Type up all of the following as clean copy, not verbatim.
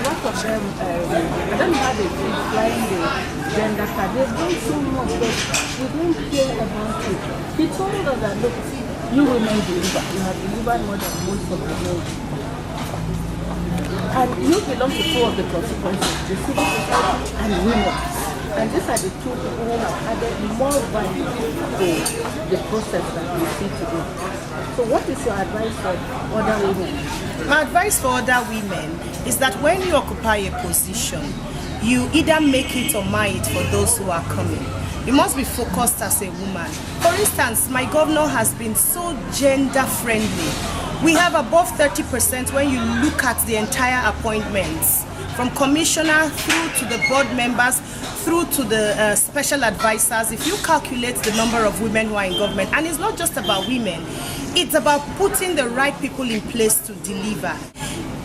a lot of them, I don't know how they keep flying the gender card. They've done so much, but we don't care about it. He told us that, look, you women deliver. You have delivered more than most of the men. And you belong to two of the consequences, the civil society and women. And these are the two people who have added more value to the process that we see today. So what is your advice for other women? My advice for other women is that when you occupy a position, you either make it or mar it for those who are coming. You must be focused as a woman. For instance, my governor has been so gender friendly. We have above 30% when you look at the entire appointments, from commissioner through to the board members, through to the special advisors. If you calculate the number of women who are in government, and it's not just about women, it's about putting the right people in place to deliver.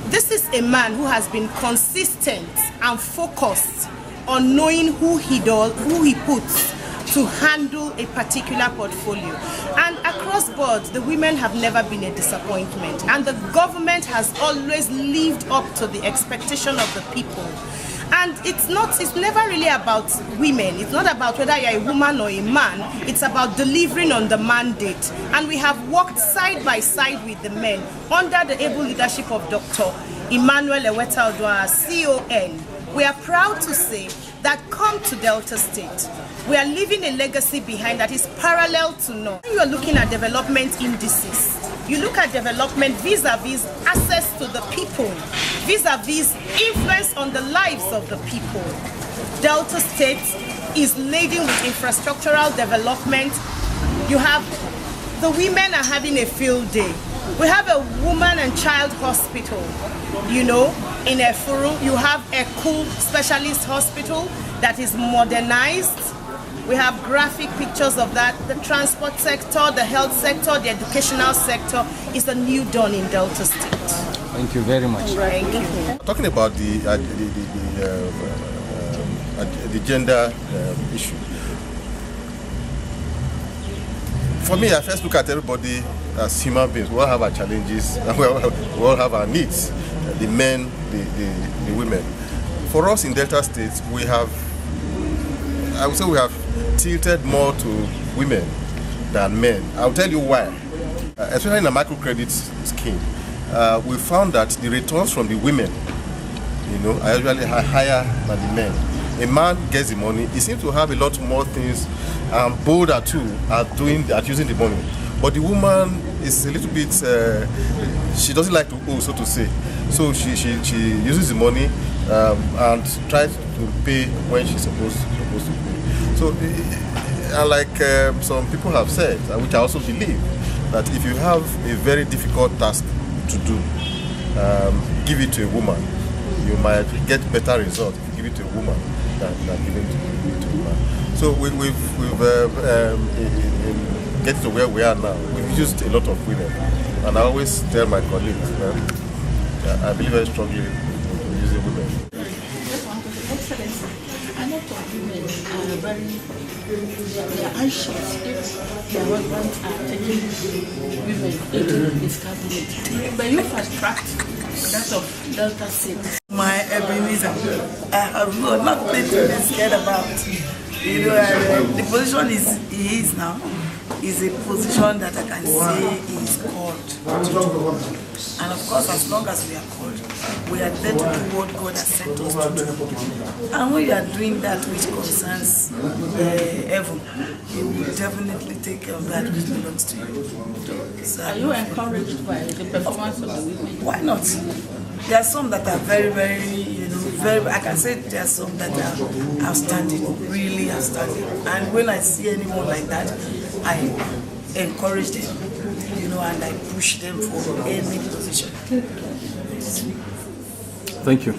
This is a man who has been consistent and focused on knowing who he puts to handle a particular portfolio. And across board, the women have never been a disappointment. And the government has always lived up to the expectation of the people. And it's never really about women. It's not about whether you're a woman or a man. It's about delivering on the mandate. And we have worked side by side with the men under the able leadership of Dr. Emmanuel Eweta Oduah, CON. We are proud to say that come to Delta State, we are leaving a legacy behind that is parallel to none. When you are looking at development indices, you look at development vis-a-vis access to the people, vis-a-vis influence on the lives of the people. Delta State is leading with infrastructural development. You have, the women are having a field day. We have a woman and child hospital, in Efuru. You have a cool specialist hospital that is modernized. We have graphic pictures of that. The transport sector, the health sector, the educational sector is a new dawn in Delta State. Thank you very much. Thank you. Talking about the gender issue. For me, I first look at everybody as human beings. We all have our challenges, and we all have our needs. The men, the women. For us in Delta State, I would say we have tilted more to women than men. I'll tell you why. Especially in the microcredit scheme, we found that the returns from the women, are usually higher than the men. A man gets the money, he seems to have a lot more things, bolder too, at using the money. But the woman is a little bit, she doesn't like to owe, so to say. So she uses the money and tries to pay when she's supposed to pay. So, like some people have said, which I also believe, that if you have a very difficult task to do, give it to a woman. You might get better results if you give it to a woman than giving it to a man. So we've get to where we are now. We've used a lot of women, and I always tell my colleagues, I believe very strongly in using women. Excellency, a lot of women are they are anxious if their husbands are taking women into this cabinet. But you fast tracked that of Delta State. My Ebenezer, I have nothing to be scared about. The position he is now is a position that I can say is called to do. And of course, as long as we are called, we are there to do what God has sent us to do. And when you are doing that which concerns heaven, you will definitely take care of that which belongs to you. So, are you encouraged by the performance of the women? Why not? There are some that are very, very, I can say there are some that are outstanding, really outstanding. And when I see anyone like that, I encourage them, and I push them for any position. Thank you.